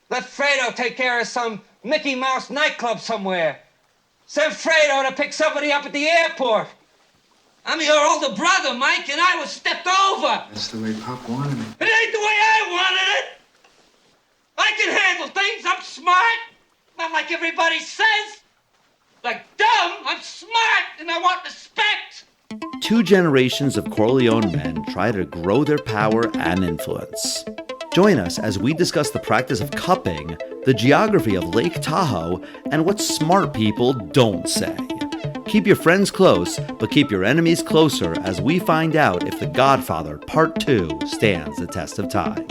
Let Fredo take care of some Mickey Mouse nightclub somewhere. Send Fredo to pick somebody up at the airport. I'm your older brother, Mike, and I was stepped over. That's the way Pop wanted it. It ain't the way I wanted it. I can handle things. I'm smart. Not like everybody says. Like dumb, I'm smart, and I want respect. Two generations of Corleone men try to grow their power and influence. Join us as we discuss the practice of cupping, the geography of Lake Tahoe, and what smart people don't say. Keep your friends close, but keep your enemies closer as we find out if The Godfather Part II stands the test of time.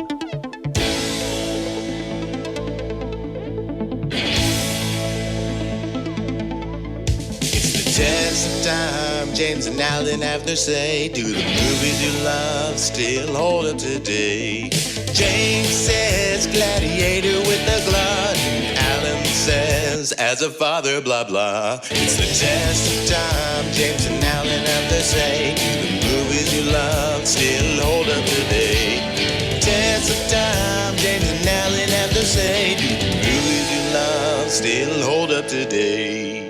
Test of time, James and Alan have their say. Do the movies you love still hold up today? James says Gladiator with the glutton. Alan says as a father, blah blah. It's the test of time, James and Alan have their say. Do the movies you love still hold up today? Test of time, James and Alan have their say. Do the movies you love still hold up today?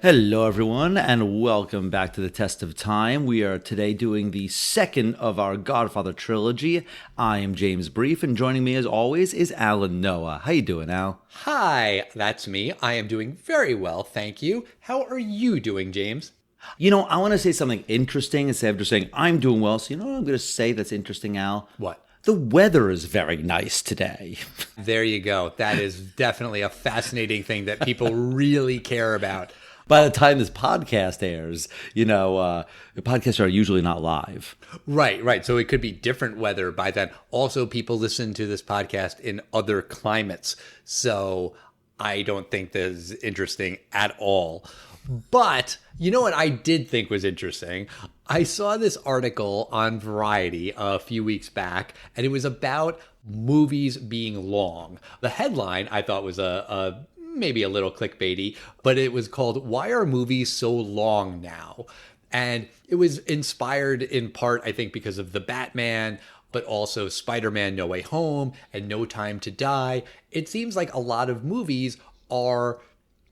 Hello everyone, and welcome back to the Test of Time. We are today doing the second of our Godfather trilogy. I am James Brief, and joining me as always is Alan Noah. How you doing, Al? Hi, that's me. I am doing very well, thank you. How are you doing, James? You know, I want to say something interesting instead of just saying I'm doing well. So you know what I'm going to say that's interesting, Al? What? The weather is very nice today. There you go. That is definitely a fascinating thing that people really care about. By the time this podcast airs, you know, the podcasts are usually not live. Right. So it could be different weather by then. Also, people listen to this podcast in other climates. So I don't think this is interesting at all. But you know what I did think was interesting? I saw this article on Variety a few weeks back, and it was about movies being long. The headline I thought was maybe a little clickbaity, but it was called "Why Are Movies So Long Now?" And it was inspired in part, I think, because of the Batman, but also Spider-Man No Way Home and No Time to Die. It seems like a lot of movies are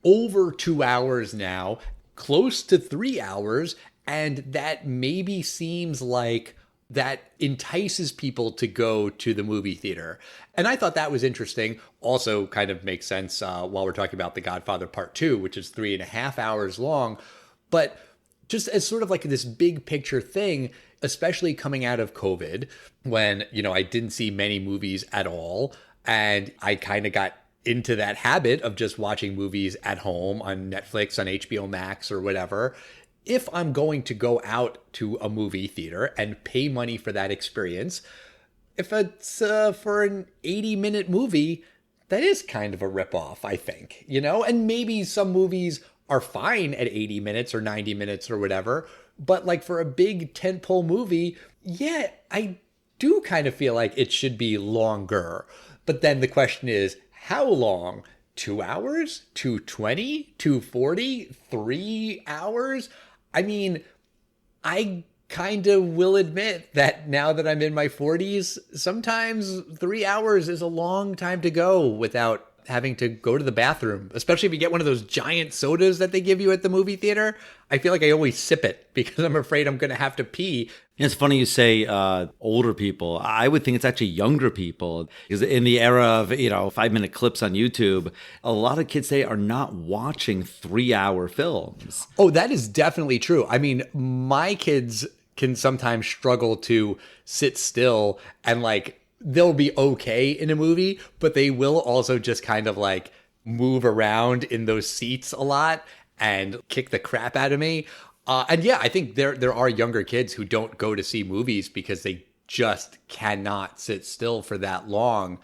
over 2 hours now, close to 3 hours, and that maybe seems like that entices people to go to the movie theater. And I thought that was interesting. Also kind of makes sense while we're talking about The Godfather Part II, which is 3.5 hours long. But just as sort of like this big picture thing, especially coming out of COVID, when, you know, I didn't see many movies at all. And I kind of got into that habit of just watching movies at home on Netflix, on HBO Max or whatever. If I'm going to go out to a movie theater and pay money for that experience, if it's for an 80-minute movie, that is kind of a ripoff, I think, you know? And maybe some movies are fine at 80 minutes or 90 minutes or whatever, but like for a big tentpole movie, yeah, I do kind of feel like it should be longer. But then the question is, how long? 2 hours? 220? 240? 3 hours? I mean, I kind of will admit that now that I'm in my 40s, sometimes 3 hours is a long time to go without having to go to the bathroom, especially if you get one of those giant sodas that they give you at the movie theater. I feel like I always sip it because I'm afraid I'm going to have to pee. It's funny you say older people. I would think it's actually younger people. Because in the era of, 5-minute clips on YouTube, a lot of kids today are not watching 3-hour films. Oh, that is definitely true. I mean, my kids can sometimes struggle to sit still and they'll be okay in a movie, but they will also just kind of move around in those seats a lot and kick the crap out of me. And yeah, I think there are younger kids who don't go to see movies because they just cannot sit still for that long.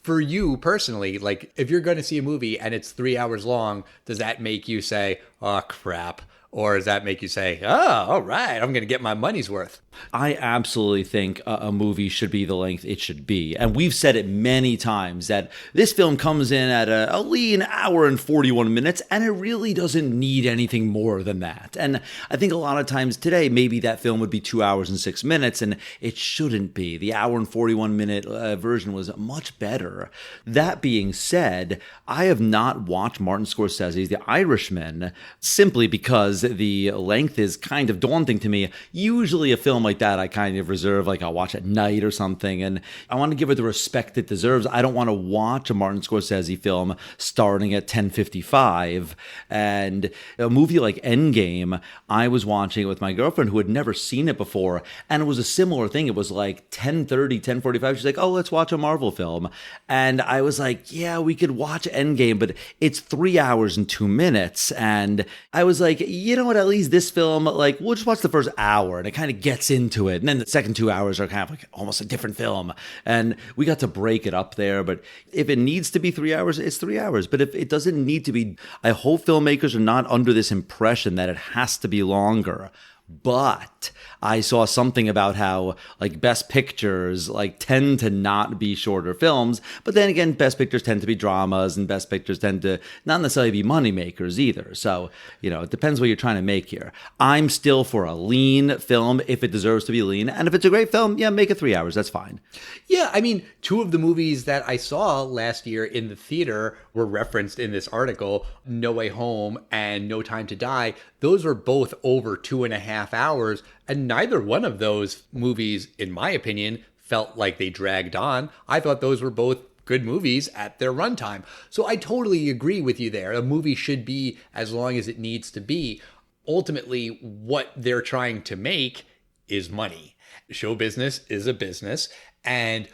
For you personally, if you're going to see a movie and it's 3 hours long, does that make you say, oh crap? Or does that make you say, oh, all right, I'm going to get my money's worth? I absolutely think a movie should be the length it should be. And we've said it many times that this film comes in at a lean hour and 41 minutes, and it really doesn't need anything more than that. And I think a lot of times today, maybe that film would be 2 hours and 6 minutes, and it shouldn't be. The hour and 41 minute version was much better. That being said, I have not watched Martin Scorsese's The Irishman simply because the length is kind of daunting to me. Usually a film like that I kind of reserve, like I'll watch at night or something, and I want to give it the respect it deserves. I don't want to watch a Martin Scorsese film starting at 10:55. And a movie like Endgame, I was watching it with my girlfriend who had never seen it before, and it was a similar thing. It was like 10:30, 10:45. She's like, oh, let's watch a Marvel film. And I was like, yeah, we could watch Endgame, but it's 3 hours and 2 minutes. And I was like, you know what, at least this film, like, we'll just watch the first hour and it kind of gets into it. And then the second 2 hours are kind of like almost a different film. And we got to break it up there. But if it needs to be 3 hours, it's 3 hours. But if it doesn't need to be, I hope filmmakers are not under this impression that it has to be longer. But I saw something about how like Best Pictures like tend to not be shorter films, but then again, Best Pictures tend to be dramas and Best Pictures tend to not necessarily be money makers either. So, you know, it depends what you're trying to make here. I'm still for a lean film if it deserves to be lean. And if it's a great film, yeah, make it 3 hours. That's fine. Yeah, I mean, two of the movies that I saw last year in the theater were referenced in this article, No Way Home and No Time to Die. Those were both over 2.5 hours, and neither one of those movies, in my opinion, felt like they dragged on. I thought those were both good movies at their runtime. So I totally agree with you there. A movie should be as long as it needs to be. Ultimately, what they're trying to make is money. Show business is a business, and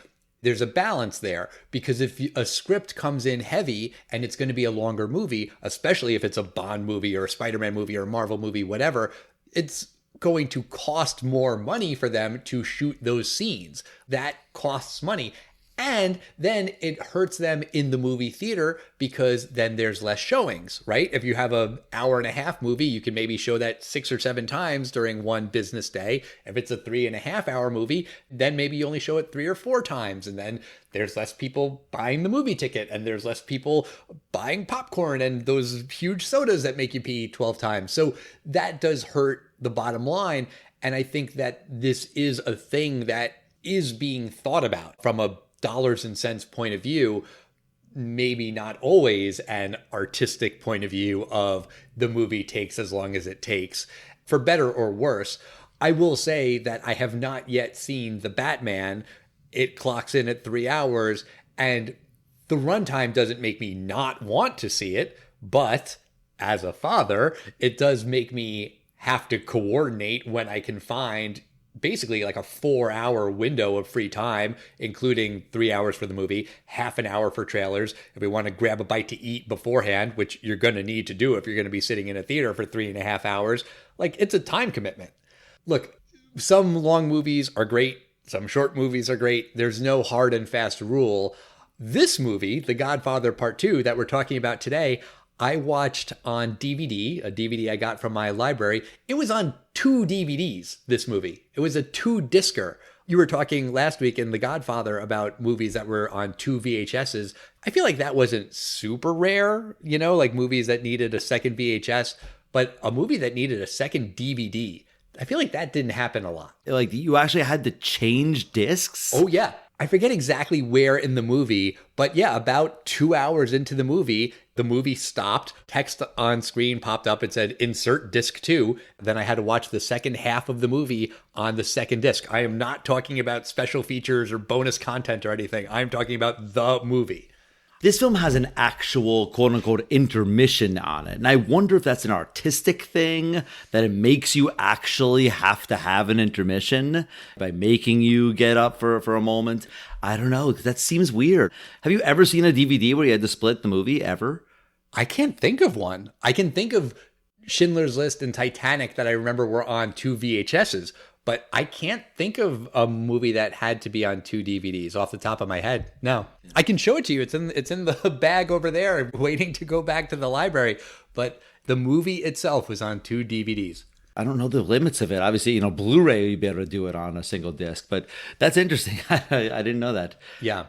there's a balance there, because if a script comes in heavy and it's going to be a longer movie, especially if it's a Bond movie or a Spider-Man movie or a Marvel movie, whatever, it's going to cost more money for them to shoot those scenes. That costs money. And then it hurts them in the movie theater because then there's less showings, right? If you have an hour and a half movie, you can maybe show that 6 or 7 times during one business day. If it's a 3.5 hour movie, then maybe you only show it 3 or 4 times. And then there's less people buying the movie ticket and there's less people buying popcorn and those huge sodas that make you pee 12 times. So that does hurt the bottom line. And I think that this is a thing that is being thought about from a dollars and cents point of view, maybe not always an artistic point of view of the movie takes as long as it takes, for better or worse. I will say that I have not yet seen The Batman. It clocks in at 3 hours, and the runtime doesn't make me not want to see it, but as a father, it does make me have to coordinate when I can find basically like a 4-hour window of free time, including 3 hours for the movie, half an hour for trailers. If we want to grab a bite to eat beforehand, which you're going to need to do if you're going to be sitting in a theater for 3.5 hours, like it's a time commitment. Look, some long movies are great. Some short movies are great. There's no hard and fast rule. This movie, The Godfather Part II, that we're talking about today, I watched on DVD, a DVD I got from my library. It was on 2 DVDs, this movie. It was a 2-discer. You were talking last week in The Godfather about movies that were on 2 VHSs. I feel like that wasn't super rare, you know, like movies that needed a second VHS, but a movie that needed a second DVD, I feel like that didn't happen a lot. Like you actually had to change discs? Oh, yeah. I forget exactly where in the movie, but yeah, about 2 hours into the movie stopped. Text on screen popped up and said, insert disc 2. Then I had to watch the second half of the movie on the second disc. I am not talking about special features or bonus content or anything. I'm talking about the movie. This film has an actual quote-unquote intermission on it. And I wonder if that's an artistic thing, that it makes you actually have to have an intermission by making you get up for a moment. I don't know. That seems weird. Have you ever seen a DVD where you had to split the movie, ever? I can't think of one. I can think of Schindler's List and Titanic that I remember were on 2 VHSs. But I can't think of a movie that had to be on 2 DVDs off the top of my head. No, I can show it to you. It's in the bag over there, waiting to go back to the library. But The movie itself was on 2 DVDs. I don't know the limits of it. Obviously, Blu-ray, you'd be able to do it on a single disc, but that's interesting. I didn't know that. Yeah.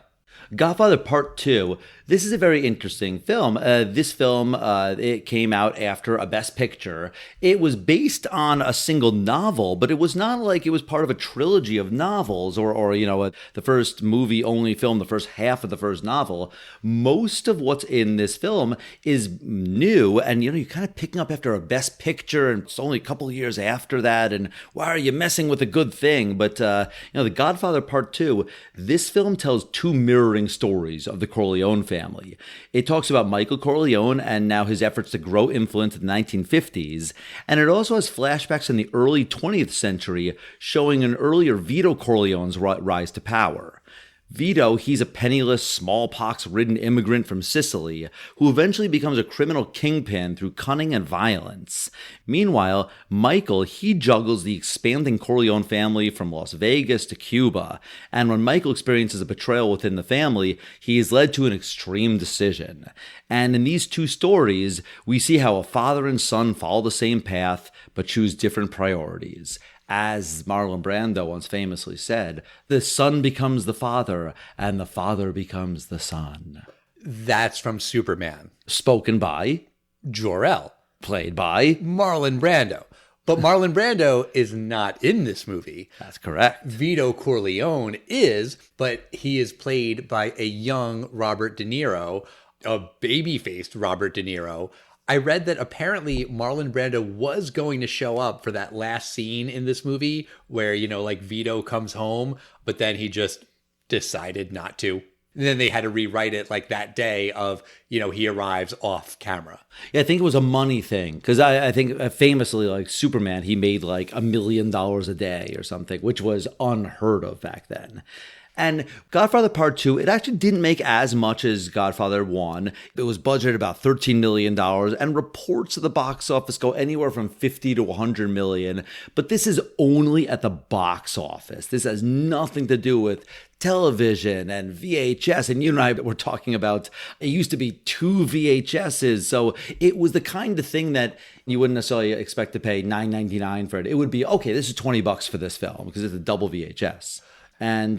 Godfather Part II. This is a very interesting film. This film, it came out after a Best Picture. It was based on a single novel, but it was not like it was part of a trilogy of novels or the first movie only film, the first half of the first novel. Most of what's in this film is new, and you're kind of picking up after a Best Picture, and it's only a couple of years after that, and why are you messing with a good thing? But The Godfather Part II, this film tells 2 mirroring stories of the Corleone family. It talks about Michael Corleone and now his efforts to grow influence in the 1950s, and it also has flashbacks in the early 20th century showing an earlier Vito Corleone's rise to power. Vito, he's a penniless, smallpox-ridden immigrant from Sicily who eventually becomes a criminal kingpin through cunning and violence. Meanwhile, Michael, he juggles the expanding Corleone family from Las Vegas to Cuba, and when Michael experiences a betrayal within the family, he is led to an extreme decision. And in these 2 stories, we see how a father and son follow the same path but choose different priorities. As Marlon Brando once famously said, the son becomes the father, and the father becomes the son. That's from Superman. Spoken by Jor-El. Played by Marlon Brando. But Marlon Brando is not in this movie. That's correct. Vito Corleone is, but he is played by a young Robert De Niro, a baby-faced Robert De Niro. I read that apparently Marlon Brando was going to show up for that last scene in this movie where, Vito comes home, but then he just decided not to. And then they had to rewrite it that day of, he arrives off camera. Yeah, I think it was a money thing. Because I think famously, Superman, he made $1 million a day or something, which was unheard of back then. And Godfather Part II, it actually didn't make as much as Godfather 1. It was budgeted about $13 million, and reports of the box office go anywhere from 50 to 100 million. But this is only at the box office. This has nothing to do with television and VHS. And you and I were talking about, it used to be 2 VHSs. So it was the kind of thing that you wouldn't necessarily expect to pay $9.99 for it. It would be, okay, this is $20 for this film because it's a double VHS. And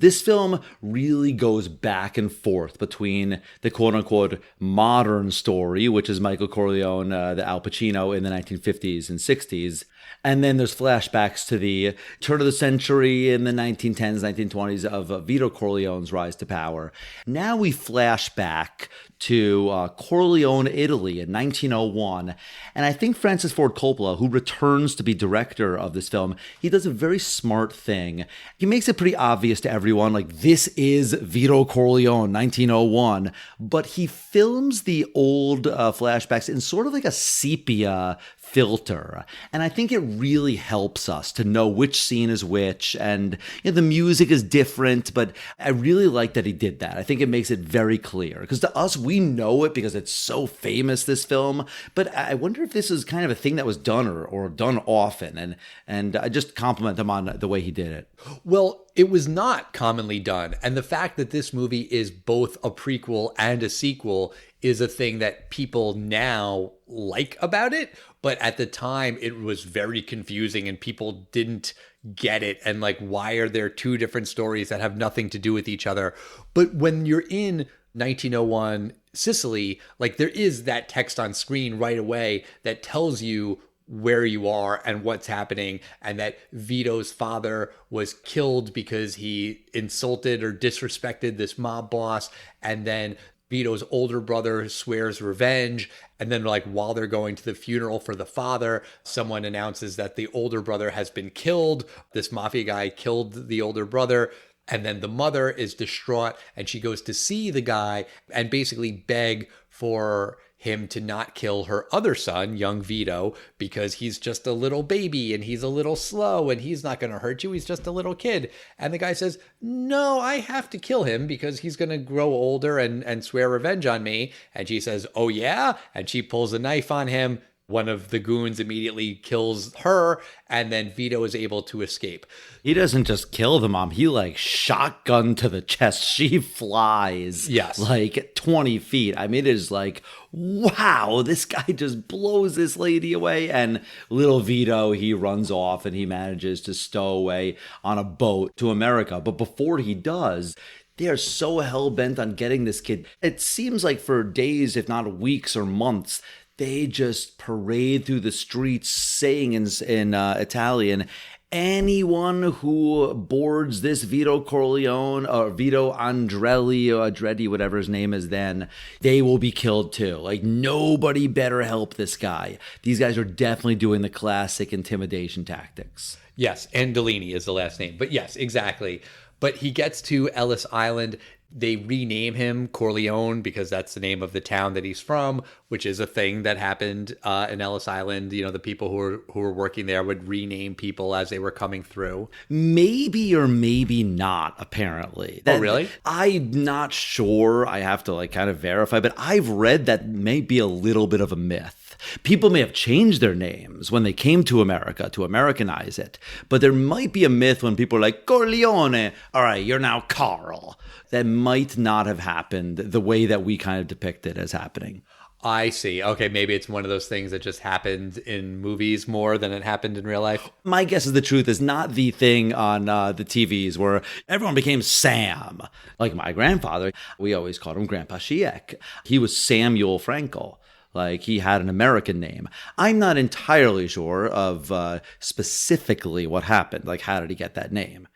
this film really goes back and forth between the quote-unquote modern story, which is Michael Corleone, the Al Pacino in the 1950s and 60s. And then there's flashbacks to the turn of the century in the 1910s, 1920s of Vito Corleone's rise to power. Now we flash back to Corleone, Italy in 1901. And I think Francis Ford Coppola, who returns to be director of this film, he does a very smart thing. He makes it pretty obvious to everyone, this is Vito Corleone, 1901. But he films the old flashbacks in sort of a sepia filter. And I think it really helps us to know which scene is which. And the music is different, but I really like that he did that. I think it makes it very clear. Because to us, we know it because it's so famous, this film. But I wonder if this is kind of a thing that was done or done often. And I just compliment him on the way he did it. Well, it was not commonly done. And the fact that this movie is both a prequel and a sequel is a thing that people now like about it. But at the time, it was very confusing and people didn't get it. And why are there 2 different stories that have nothing to do with each other? But when you're in 1901 Sicily, there is that text on screen right away that tells you where you are and what's happening, and that Vito's father was killed because he insulted or disrespected this mob boss, and then Vito's older brother swears revenge, and then while they're going to the funeral for the father, someone announces that the older brother has been killed. This mafia guy killed the older brother. And then the mother is distraught and she goes to see the guy and basically beg for him to not kill her other son, young Vito, because he's just a little baby and he's a little slow and he's not going to hurt you. He's just a little kid. And the guy says, no, I have to kill him because he's going to grow older and swear revenge on me. And she says, oh yeah? And she pulls a knife on him, One of the goons immediately kills her, and then Vito is able to escape. He doesn't just kill the mom. He like shotgun to the chest. She flies Yes. like 20 feet. I mean, it is like, wow, this guy just blows this lady away. And little Vito, he runs off and he manages to stow away on a boat to America. But before he does, they are so hell-bent on getting this kid. It seems like for days, if not weeks or months, they just parade through the streets saying in Italian, anyone who boards this Vito Corleone or Vito Andrelli or Andretti, whatever his name is then, they will be killed too. Like, nobody better help this guy. These guys are definitely doing the classic intimidation tactics. Yes, and Delaney is the last name. But yes, exactly. But he gets to Ellis Island. They rename him Corleone because that's the name of the town that he's from, which is a thing that happened in Ellis Island. You know, the people who were working there would rename people as they were coming through. Maybe or maybe not, apparently. Oh, really? I'm not sure. I have to like kind of verify, but I've read that may be a little bit of a myth. People may have changed their names when they came to America to Americanize it, but there might be a myth when people are like, Corleone, all right, you're now Carl. That might not have happened the way that we kind of depict it as happening. I see. Okay, maybe it's one of those things that just happened in movies more than it happened in real life. My guess is the truth is not the thing on the TVs where everyone became Sam. Like my grandfather, we always called him Grandpa Schiek. He was Samuel Frankel. Like, he had an American name. I'm not entirely sure of specifically what happened. Like, how did he get that name?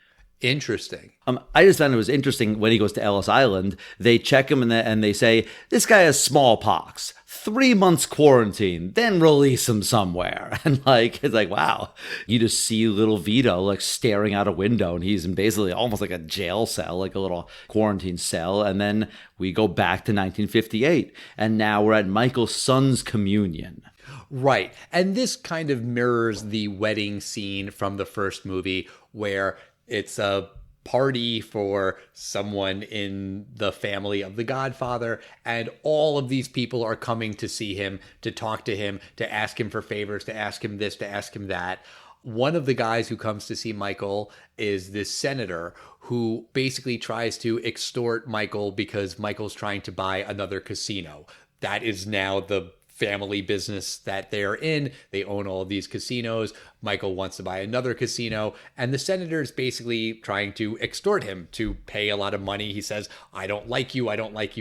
Interesting. I just found it was interesting when he goes to Ellis Island, they check him and they say, this guy has smallpox, 3 months quarantine, then release him somewhere. And like, it's like, wow, you just see little Vito like staring out a window and he's in basically almost like a jail cell, like a little quarantine cell. And then we go back to 1958 and now we're at Michael's son's communion. Right. And this kind of mirrors the wedding scene from the first movie where it's a party for someone in the family of the Godfather, and all of these people are coming to see him, to talk to him, to ask him for favors, to ask him this, to ask him that. One of the guys who comes to see Michael is this senator who basically tries to extort Michael because Michael's trying to buy another casino. That is now the family business that they're in. They own all of these casinos. Michael wants to buy another casino, and the senator is basically trying to extort him to pay a lot of money. He says, I don't like you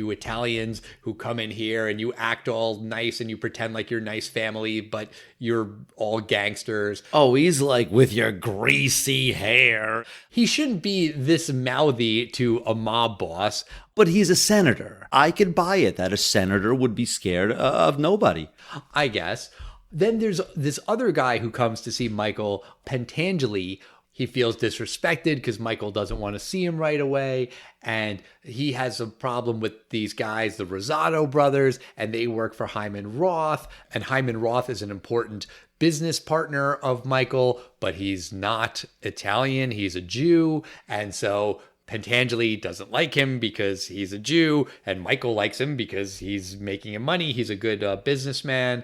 Italians who come in here and you act all nice and you pretend like you're a nice family, but you're all gangsters. Oh, he's like, with your greasy hair. He shouldn't be this mouthy to a mob boss. But he's a senator. I could buy it that a senator would be scared of nobody. I guess. Then there's this other guy who comes to see Michael, Pentangeli. He feels disrespected because Michael doesn't want to see him right away. And he has a problem with these guys, the Rosado brothers, and they work for Hyman Roth. And Hyman Roth is an important business partner of Michael, but he's not Italian. He's a Jew. And so Pentangeli doesn't like him because he's a Jew, and Michael likes him because he's making him money. He's a good businessman.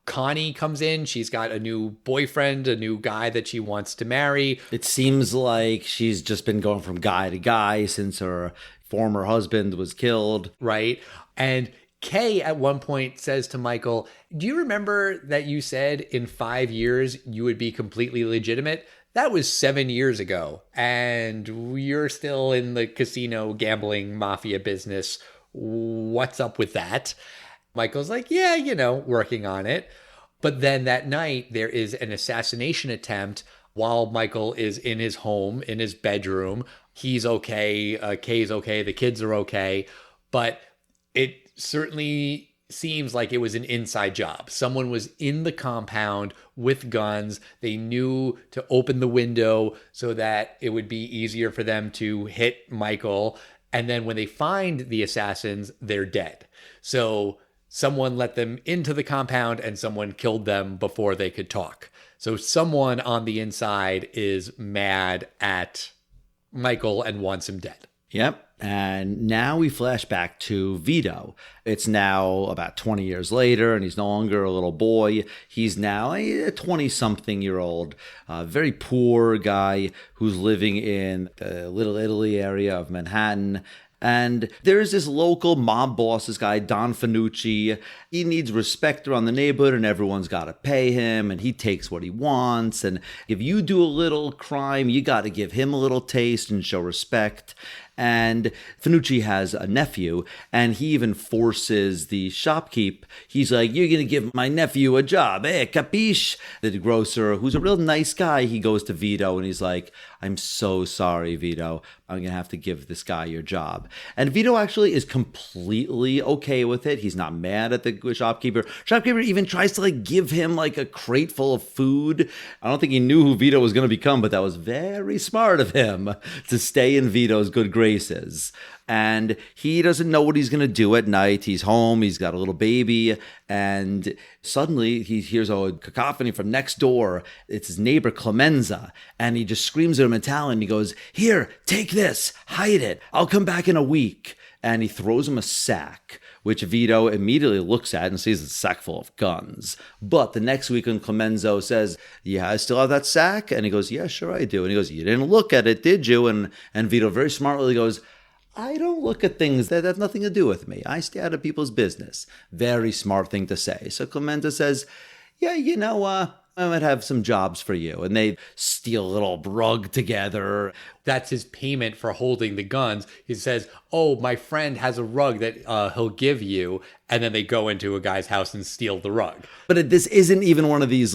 Connie comes in. She's got a new boyfriend, a new guy that she wants to marry. It seems like she's just been going from guy to guy since her former husband was killed. Right. And Kay at one point says to Michael, do you remember that you said in 5 years you would be completely legitimate? That was 7 years ago, and you're still in the casino gambling mafia business. What's up with that? Michael's like, yeah, working on it. But then that night, there is an assassination attempt while Michael is in his home, in his bedroom. He's okay. Kay's okay. The kids are okay. But it certainly seems like it was an inside job. Someone was in the compound with guns. They knew to open the window so that it would be easier for them to hit Michael. And then when they find the assassins, they're dead. So someone let them into the compound and someone killed them before they could talk. So someone on the inside is mad at Michael and wants him dead. Yep. And now we flash back to Vito. It's now about 20 years later, and he's no longer a little boy. He's now a 20-something-year-old, very poor guy who's living in the Little Italy area of Manhattan. And there's this local mob boss, this guy, Don Fanucci. He needs respect around the neighborhood, and everyone's got to pay him, and he takes what he wants. And if you do a little crime, you got to give him a little taste and show respect. And Fanucci has a nephew, and he even forces the shopkeep. He's like, you're going to give my nephew a job, capiche? The grocer, who's a real nice guy, he goes to Vito, and he's like, I'm so sorry, Vito. I'm going to have to give this guy your job. And Vito actually is completely okay with it. He's not mad at the shopkeeper. Shopkeeper even tries to give him a crate full of food. I don't think he knew who Vito was going to become, but that was very smart of him to stay in Vito's good graces. And he doesn't know what he's going to do at night. He's home. He's got a little baby. And suddenly he hears a cacophony from next door. It's his neighbor Clemenza. And he just screams at him in Italian. He goes, here, take this, hide it. I'll come back in a week. And he throws him a sack, which Vito immediately looks at and sees it's a sack full of guns. But the next week when Clemenza says, yeah, I still have that sack? And he goes, yeah, sure I do. And he goes, you didn't look at it, did you? And Vito very smartly goes, I don't look at things that have nothing to do with me. I stay out of people's business. Very smart thing to say. So Clemenza says, yeah, I might have some jobs for you. And they steal a little rug together. That's his payment for holding the guns. He says, oh, my friend has a rug that he'll give you. And then they go into a guy's house and steal the rug. But this isn't even one of these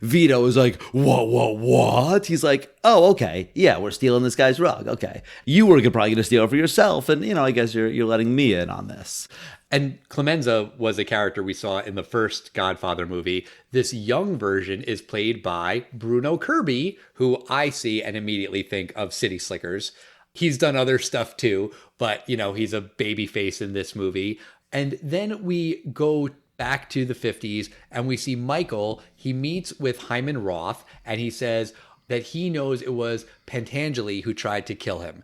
Vito is like, what? He's like, oh, okay. Yeah, we're stealing this guy's rug. Okay. You were probably going to steal it for yourself. And, I guess you're letting me in on this. And Clemenza was a character we saw in the first Godfather movie. This young version is played by Bruno Kirby, who I see and immediately think of City Slickers. He's done other stuff too, but, he's a baby face in this movie. And then we go back to the 50s and we see Michael. He meets with Hyman Roth and he says that he knows it was Pentangeli who tried to kill him.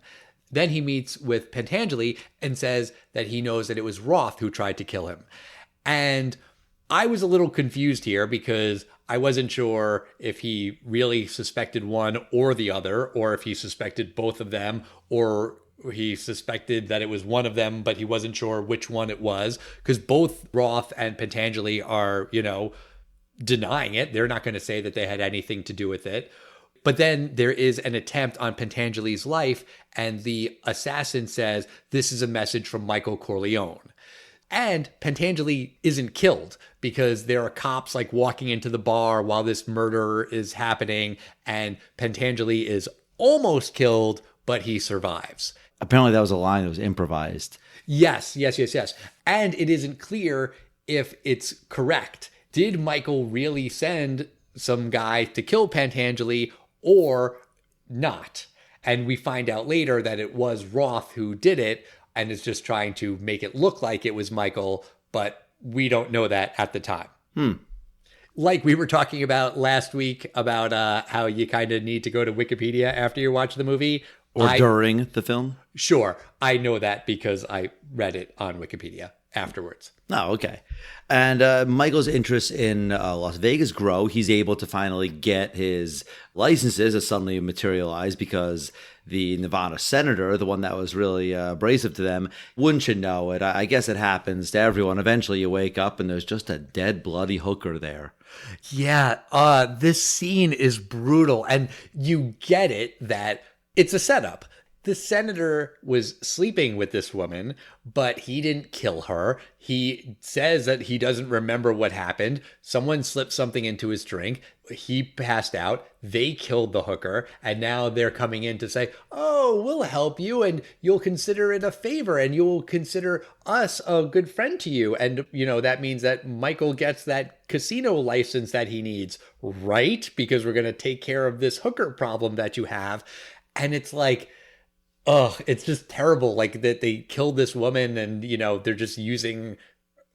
Then he meets with Pentangeli and says that he knows that it was Roth who tried to kill him. And I was a little confused here because I wasn't sure if he really suspected one or the other, or if he suspected both of them, or he suspected that it was one of them, but he wasn't sure which one it was, because both Roth and Pentangeli are, denying it. They're not going to say that they had anything to do with it. But then there is an attempt on Pentangeli's life, and the assassin says, this is a message from Michael Corleone. And Pentangeli isn't killed because there are cops walking into the bar while this murder is happening, and Pentangeli is almost killed, but he survives. Apparently that was a line that was improvised. Yes. And it isn't clear if it's correct. Did Michael really send some guy to kill Pentangeli or not? And we find out later that it was Roth who did it and is just trying to make it look like it was Michael, but we don't know that at the time. Like we were talking about last week about how you kind of need to go to Wikipedia after you watch the movie. Or during the film? Sure. I know that because I read it on Wikipedia afterwards. Oh, okay. And Michael's interests in Las Vegas grow. He's able to finally get his licenses that suddenly materialize because the Nevada senator, the one that was really abrasive to them, wouldn't you know it? I guess it happens to everyone. Eventually you wake up and there's just a dead, bloody hooker there. Yeah, this scene is brutal. And you get it that it's a setup. The senator was sleeping with this woman, but he didn't kill her. He says that he doesn't remember what happened. Someone slipped something into his drink. He passed out. They killed the hooker. And now they're coming in to say, oh, we'll help you. And you'll consider it a favor. And you'll consider us a good friend to you. And, that means that Michael gets that casino license that he needs, right? Because we're going to take care of this hooker problem that you have. And it's like, it's just terrible. That they killed this woman and, they're just using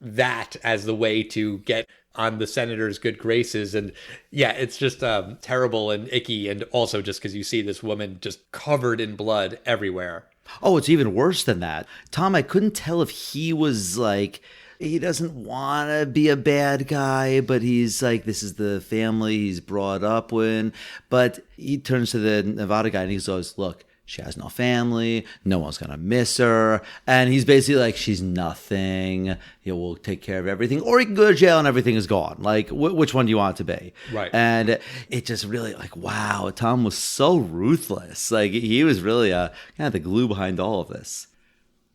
that as the way to get on the senator's good graces. And yeah, it's just terrible and icky. And also just because you see this woman just covered in blood everywhere. Oh, it's even worse than that. Tom, I couldn't tell if he was like, he doesn't want to be a bad guy, but he's like, this is the family he's brought up with. But he turns to the Nevada guy and he goes, look, she has no family. No one's going to miss her. And he's basically like, she's nothing. We'll take care of everything. Or he can go to jail and everything is gone. Like, which one do you want it to be? Right. And it just really like, wow, Tom was so ruthless. Like, he was really kind of the glue behind all of this.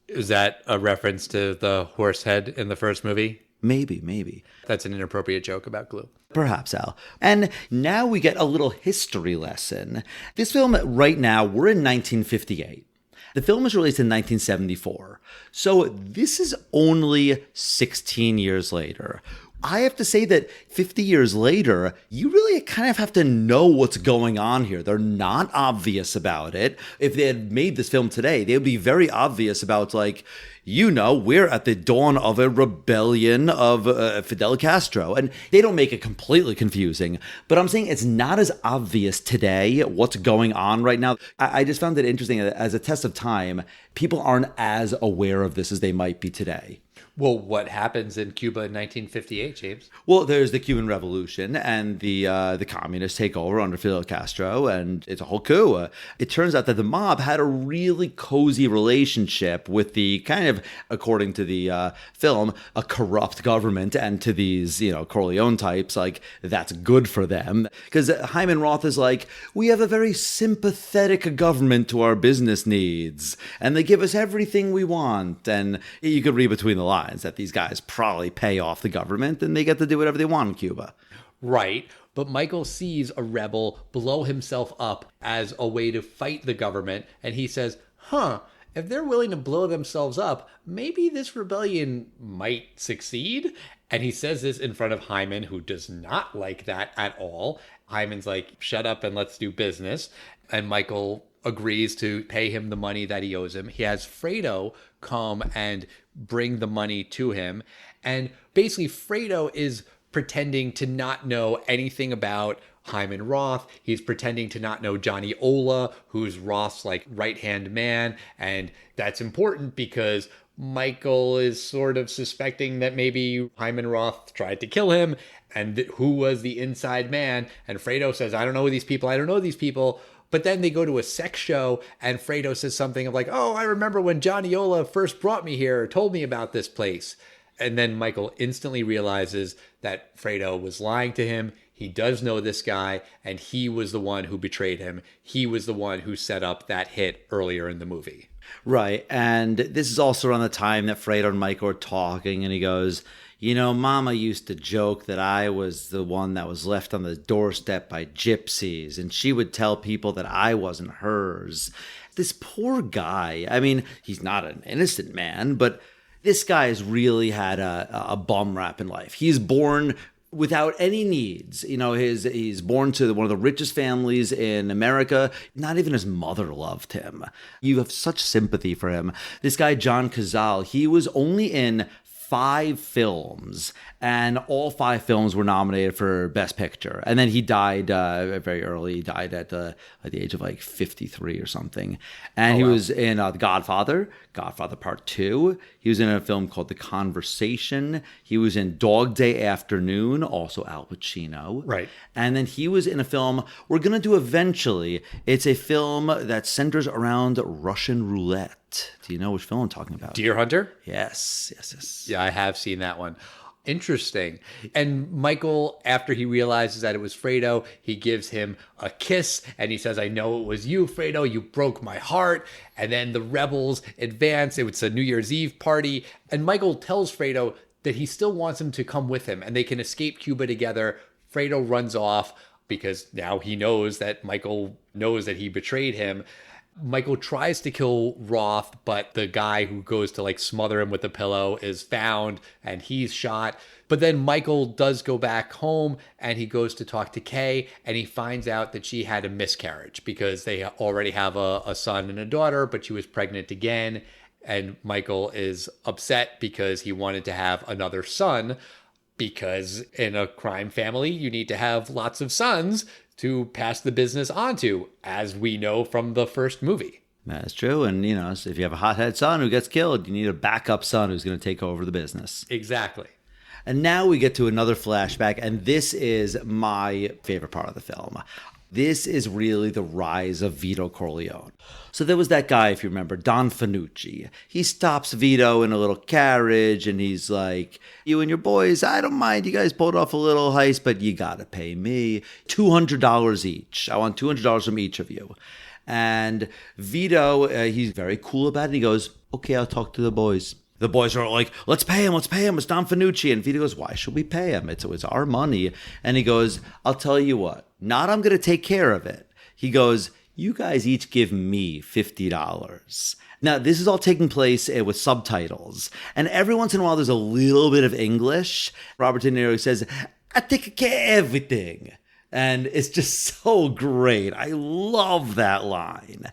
Is that a reference to the horse head in the first movie? Maybe. That's an inappropriate joke about glue. Perhaps, Al. And now we get a little history lesson. This film, right now, we're in 1958. The film was released in 1974. So this is only 16 years later. I have to say that 50 years later, you really kind of have to know what's going on here. They're not obvious about it. If they had made this film today, they would be very obvious about, like, we're at the dawn of a rebellion of Fidel Castro. And they don't make it completely confusing. But I'm saying it's not as obvious today what's going on right now. I just found it interesting as a test of time. People aren't as aware of this as they might be today. Well, what happens in Cuba in 1958, James? Well, there's the Cuban Revolution, and the communists take over under Fidel Castro, and it's a whole coup. It turns out that the mob had a really cozy relationship with the kind of, according to the film, a corrupt government, and to these, Corleone types, like, that's good for them. Because Hyman Roth is like, we have a very sympathetic government to our business needs, and they give us everything we want. And you could read between the lines that these guys probably pay off the government and they get to do whatever they want in Cuba. Right. But Michael sees a rebel blow himself up as a way to fight the government. And he says, if they're willing to blow themselves up, maybe this rebellion might succeed. And he says this in front of Hyman, who does not like that at all. Hyman's like, shut up and let's do business. And Michael agrees to pay him the money that he owes him. He has Fredo come and bring the money to him. And basically, Fredo is pretending to not know anything about Hyman Roth. He's pretending to not know Johnny Ola, who's Roth's like right-hand man. And that's important because Michael is sort of suspecting that maybe Hyman Roth tried to kill him and who was the inside man. And Fredo says, I don't know these people. But then they go to a sex show and Fredo says something of like, oh, I remember when Johnny Ola first brought me here, told me about this place. And then Michael instantly realizes that Fredo was lying to him. He does know this guy, and he was the one who betrayed him. He was the one who set up that hit earlier in the movie. Right. And this is also around the time that Fredo and Michael are talking, and he goes, Mama used to joke that I was the one that was left on the doorstep by gypsies, and she would tell people that I wasn't hers. This poor guy, I mean, he's not an innocent man, but this guy has really had a bum rap in life. He's born without any needs. He's born to one of the richest families in America. Not even his mother loved him. You have such sympathy for him. This guy, John Cazale, he was only in 5 films, and all 5 films were nominated for Best Picture. And then he died very early. He died at the age of like 53 or something. And he was in The Godfather Part II. He was in a film called The Conversation. He was in Dog Day Afternoon, also Al Pacino. Right. And then he was in a film we're going to do eventually. It's a film that centers around Russian roulette. Do you know which film I'm talking about? Deer Hunter? Yes. Yeah, I have seen that one. Interesting. And Michael, after he realizes that it was Fredo, he gives him a kiss and he says, I know it was you, Fredo. You broke my heart. And then the rebels advance. It was a New Year's Eve party. And Michael tells Fredo that he still wants him to come with him and they can escape Cuba together. Fredo runs off because now he knows that Michael knows that he betrayed him. Michael tries to kill Roth, but the guy who goes to like smother him with a pillow is found and he's shot. But then Michael does go back home and he goes to talk to Kay and he finds out that she had a miscarriage because they already have a son and a daughter, but she was pregnant again. And Michael is upset because he wanted to have another son because in a crime family, you need to have lots of sons to pass the business on to, as we know from the first movie. That's true. And, so if you have a hothead son who gets killed, you need a backup son who's going to take over the business. Exactly. And now we get to another flashback, and this is my favorite part of the film. This is really the rise of Vito Corleone. So there was that guy, if you remember, Don Fanucci. He stops Vito in a little carriage, and he's like, you and your boys, I don't mind. You guys pulled off a little heist, but you got to pay me $200 each. I want $200 from each of you. And Vito, he's very cool about it. He goes, okay, I'll talk to the boys. The boys are like, let's pay him. It's Don Fanucci. And Vito goes, why should we pay him? It's our money. And he goes, I'll tell you what, not I'm going to take care of it. He goes, you guys each give me $50. Now, this is all taking place with subtitles. And every once in a while, there's a little bit of English. Robert De Niro says, I take care of everything. And it's just so great. I love that line.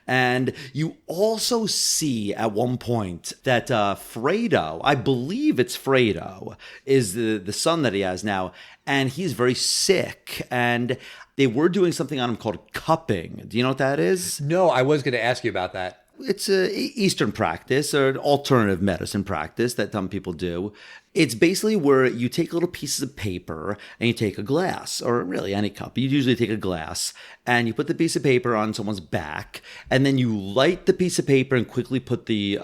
And you also see at one point that Fredo, I believe it's Fredo, is the son that he has now. And he's very sick. And they were doing something on him called cupping. Do you know what that is? No, I was going to ask you about that. It's an Eastern practice or an alternative medicine practice that some people do. It's basically where you take little pieces of paper and you take a glass, or really any cup. You usually take a glass and you put the piece of paper on someone's back, and then you light the piece of paper and quickly put the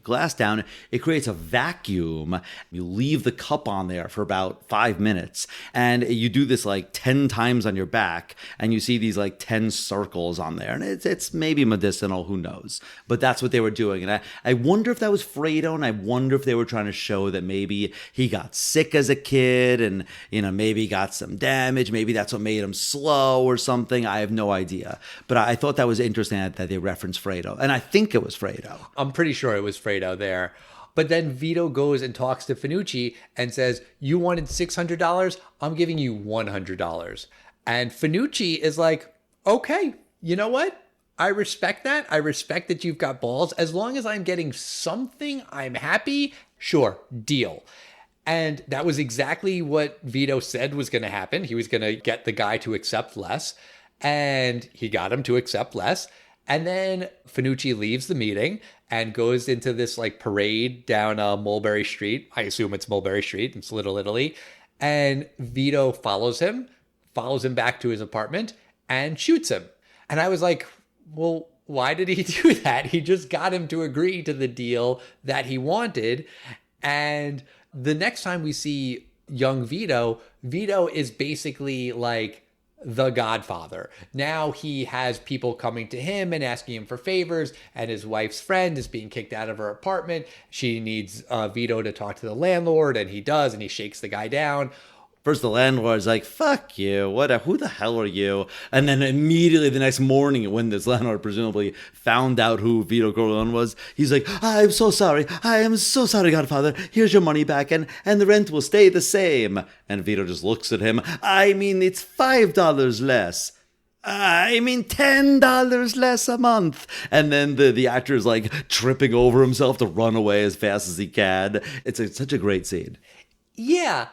glass down. It creates a vacuum. You leave the cup on there for about 5 minutes, and you do this like 10 times on your back, and you see these like 10 circles on there, and it's maybe medicinal, who knows? But that's what they were doing, and I wonder if that was Fredo, and I wonder if they were trying to show that maybe he got sick as a kid, and maybe got some damage. Maybe that's what made him slow or something. I have no idea. But I thought that was interesting that they referenced Fredo. And I think it was Fredo. I'm pretty sure it was Fredo there. But then Vito goes and talks to Fanucci and says, you wanted $600? I'm giving you $100. And Fanucci is like, okay, you know what? I respect that. I respect that you've got balls. As long as I'm getting something, I'm happy. Sure, deal. And that was exactly what Vito said was going to happen. He was going to get the guy to accept less. And he got him to accept less. And then Fanucci leaves the meeting and goes into this like parade down Mulberry Street. I assume it's Mulberry Street. It's Little Italy. And Vito follows him back to his apartment and shoots him. And I was like, well, why did he do that? He just got him to agree to the deal that he wanted. And the next time we see young Vito is basically like the Godfather. Now he has people coming to him and asking him for favors, and his wife's friend is being kicked out of her apartment. She needs Vito to talk to the landlord, and he does, and he shakes the guy down. First, the landlord's like, fuck you, who the hell are you? And then immediately the next morning, when this landlord presumably found out who Vito Corleone was, he's like, I'm so sorry. I am so sorry, Godfather. Here's your money back, and the rent will stay the same. And Vito just looks at him. I mean, it's $5 less. I mean, $10 less a month. And then the actor is like tripping over himself to run away as fast as he can. It's such a great scene. Yeah.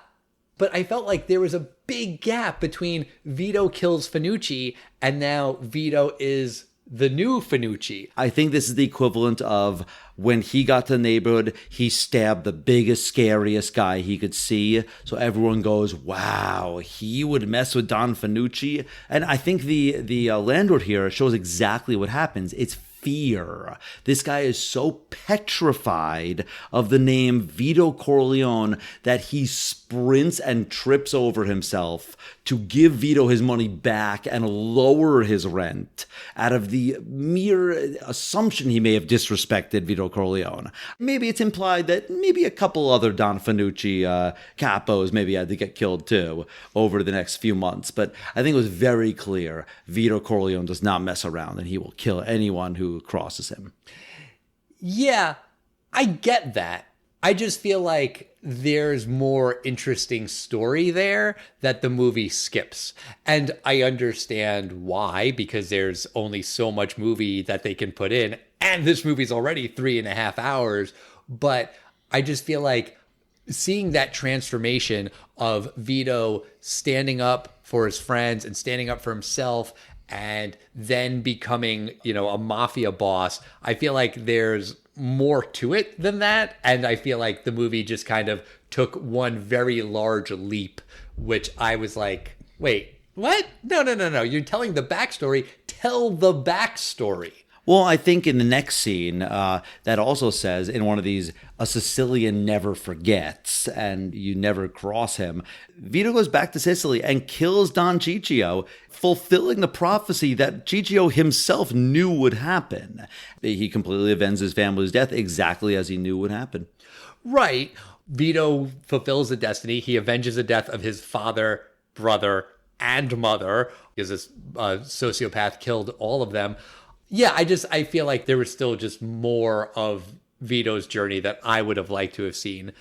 But I felt like there was a big gap between Vito kills Fanucci and now Vito is the new Fanucci. I think this is the equivalent of when he got to the neighborhood, he stabbed the biggest, scariest guy he could see. So everyone goes, wow, he would mess with Don Fanucci. And I think the landlord here shows exactly what happens. It's fear. This guy is so petrified of the name Vito Corleone that he sprints and trips over himself to give Vito his money back and lower his rent out of the mere assumption he may have disrespected Vito Corleone. Maybe it's implied that maybe a couple other Don Fanucci capos maybe had to get killed too over the next few months. But I think it was very clear Vito Corleone does not mess around and he will kill anyone who crosses him. Yeah, I get that. I just feel like there's more interesting story there that the movie skips. And I understand why, because there's only so much movie that they can put in. And this movie's already 3.5 hours. But I just feel like seeing that transformation of Vito standing up for his friends and standing up for himself and then becoming, a mafia boss. I feel like there's more to it than that. And I feel like the movie just kind of took one very large leap, which I was like, wait, what? No. You're telling the backstory. Tell the backstory. Well, I think in the next scene, that also says in one of these, a Sicilian never forgets and you never cross him. Vito goes back to Sicily and kills Don Ciccio, fulfilling the prophecy that Ciccio himself knew would happen. He completely avenges his family's death exactly as he knew would happen. Right. Vito fulfills the destiny. He avenges the death of his father, brother, and mother, because this sociopath killed all of them. Yeah, I feel like there was still just more of Vito's journey that I would have liked to have seen.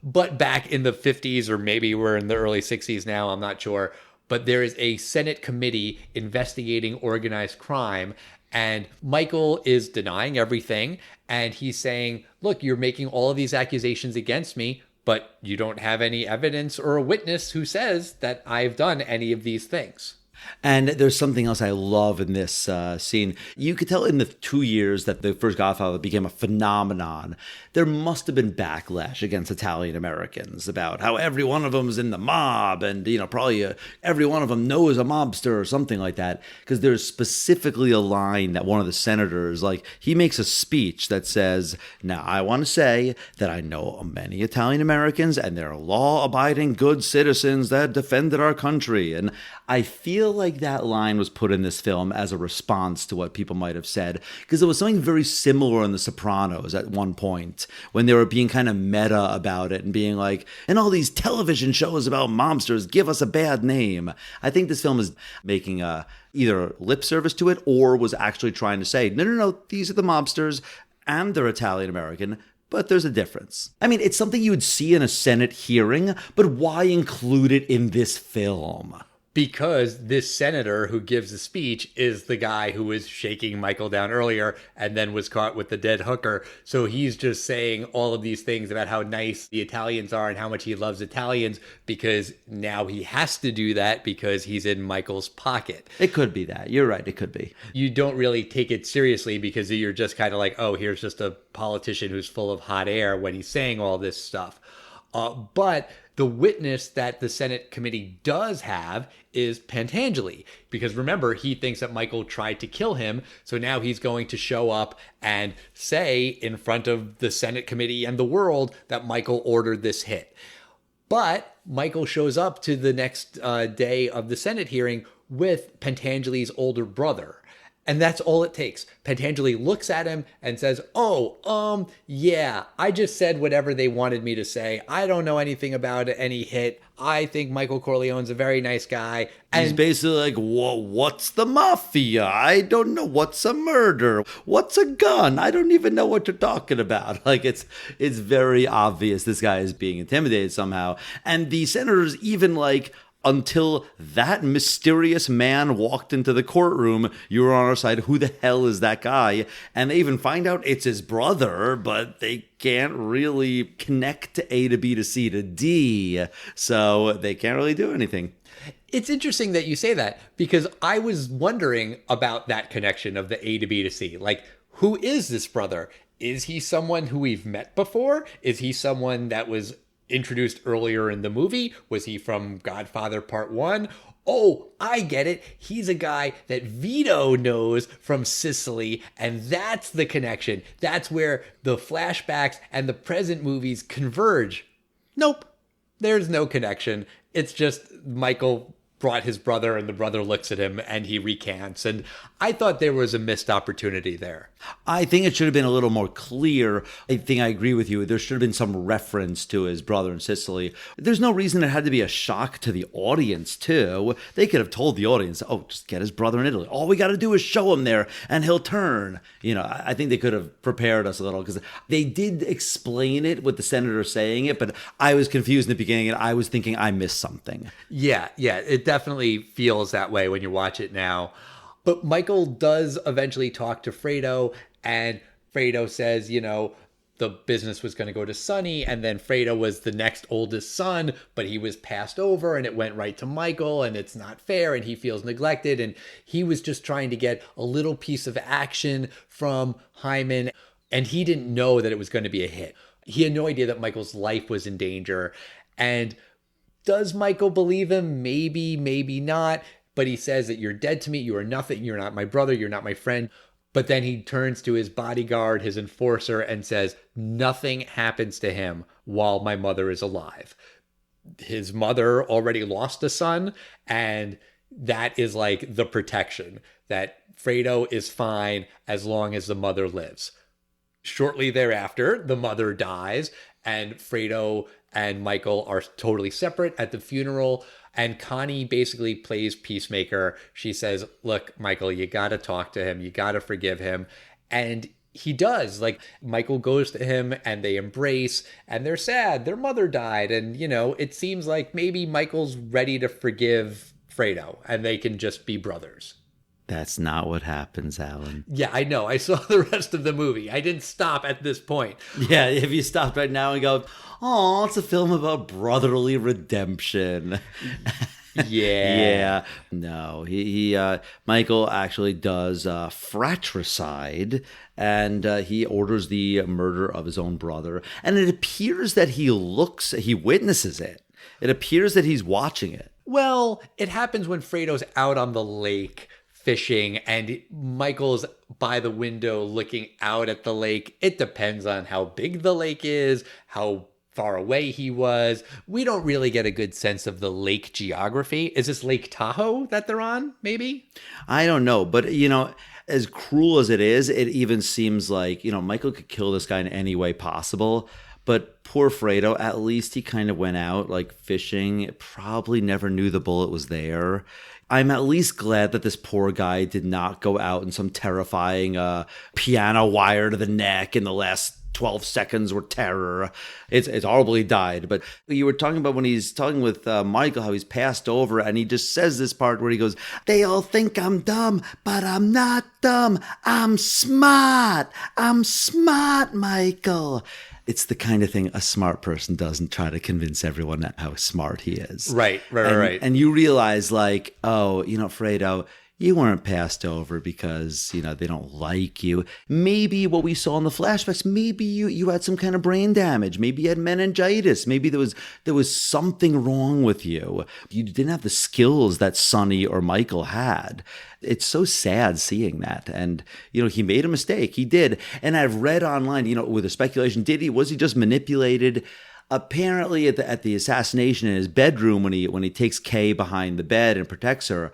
But back in the 50s, or maybe we're in the early 60s now, I'm not sure. But there is a Senate committee investigating organized crime. And Michael is denying everything. And he's saying, look, you're making all of these accusations against me, but you don't have any evidence or a witness who says that I've done any of these things. And there's something else I love in this scene. You could tell in the 2 years that the first Godfather became a phenomenon, there must have been backlash against Italian Americans about how every one of them is in the mob and, probably every one of them knows a mobster or something like that. Because there's specifically a line that one of the senators, he makes a speech that says, now I want to say that I know many Italian Americans and they're law-abiding good citizens that defended our country. And I feel like that line was put in this film as a response to what people might have said, because there was something very similar in The Sopranos at one point when they were being kind of meta about it and being like, and all these television shows about mobsters give us a bad name. I think this film is making either lip service to it or was actually trying to say, no, these are the mobsters and they're Italian American. But there's a difference. I mean, it's something you would see in a Senate hearing, but why include it in this film? Because this senator who gives the speech is the guy who was shaking Michael down earlier and then was caught with the dead hooker. So he's just saying all of these things about how nice the Italians are and how much he loves Italians, because now he has to do that because he's in Michael's pocket. It could be that. You're right. It could be. You don't really take it seriously because you're just kind of like, oh, here's just a politician who's full of hot air when he's saying all this stuff. But the witness that the Senate committee does have is Pentangeli, because remember, he thinks that Michael tried to kill him. So now he's going to show up and say in front of the Senate committee and the world that Michael ordered this hit. But Michael shows up to the next day of the Senate hearing with Pentangeli's older brother. And that's all it takes. Pentangeli looks at him and says, yeah, I just said whatever they wanted me to say. I don't know anything about any hit. I think Michael Corleone's a very nice guy. And he's basically like, what's the mafia? I don't know. What's a murder? What's a gun? I don't even know what you're talking about. It's very obvious this guy is being intimidated somehow. And the senators even until that mysterious man walked into the courtroom, you were on our side. Who the hell is that guy? And they even find out it's his brother, but they can't really connect A to B to C to D, so they can't really do anything. It's interesting that you say that, because I was wondering about that connection of the A to B to C. Who is this brother? Is he someone who we've met before? Is he someone that was introduced earlier in the movie? Was he from Godfather Part I? Oh, I get it. He's a guy that Vito knows from Sicily, and that's the connection. That's where the flashbacks and the present movies converge. Nope, there's no connection. It's just Michael brought his brother and the brother looks at him and he recants. And I thought there was a missed opportunity there. I think it should have been a little more clear. I think I agree with you. There should have been some reference to his brother in Sicily. There's no reason it had to be a shock to the audience, too. They could have told the audience, just get his brother in Italy. All we got to do is show him there and he'll turn. I think they could have prepared us a little, because they did explain it with the senator saying it, but I was confused in the beginning and I was thinking I missed something. Yeah, it definitely feels that way when you watch it now. But Michael does eventually talk to Fredo, and Fredo says, the business was going to go to Sonny, and then Fredo was the next oldest son, but he was passed over and it went right to Michael, and it's not fair, and he feels neglected, and he was just trying to get a little piece of action from Hyman, and he didn't know that it was going to be a hit. He had no idea that Michael's life was in danger. And does Michael believe him? Maybe, maybe not. But he says that you're dead to me. You are nothing. You're not my brother. You're not my friend. But then he turns to his bodyguard, his enforcer, and says, nothing happens to him while my mother is alive. His mother already lost a son, and that is like the protection, that Fredo is fine as long as the mother lives. Shortly thereafter, the mother dies, and Fredo and Michael are totally separate at the funeral. And Connie basically plays peacemaker. She says, look, Michael, you got to talk to him. You got to forgive him. And he does. Like, Michael goes to him and they embrace and they're sad. Their mother died. And, you know, it seems like maybe Michael's ready to forgive Fredo and they can just be brothers. That's not what happens, Alan. Yeah, I know. I saw the rest of the movie. I didn't stop at this point. Yeah, if you stopped right now and go, oh, it's a film about brotherly redemption. Yeah. No, he Michael actually does fratricide, and he orders the murder of his own brother. And it appears that he witnesses it. It appears that he's watching it. Well, it happens when Fredo's out on the lake fishing and Michael's by the window looking out at the lake. It depends on how big the lake is, how far away he was. We don't really get a good sense of the lake geography. Is this Lake Tahoe that they're on, maybe? I don't know, but you know, as cruel as it is, it even seems like, you know, Michael could kill this guy in any way possible. But poor Fredo, at least he kind of went out like fishing, probably never knew the bullet was there. I'm at least glad that this poor guy did not go out in some terrifying piano wire to the neck in the last 12 seconds were terror. It's horribly died. But you were talking about when he's talking with Michael, how he's passed over, and he just says this part where he goes, they all think I'm dumb, but I'm not dumb. I'm smart. I'm smart, Michael. It's the kind of thing a smart person does and try to convince everyone how smart he is. Right. And you realize, like, oh, you know, Fredo, you weren't passed over because, you know, they don't like you. Maybe what we saw in the flashbacks, maybe you had some kind of brain damage. Maybe you had meningitis. Maybe there was something wrong with you. You didn't have the skills that Sonny or Michael had. It's so sad seeing that. And, you know, he made a mistake. He did. And I've read online, you know, with the speculation, was he just manipulated? Apparently at the assassination in his bedroom when he takes Kay behind the bed and protects her,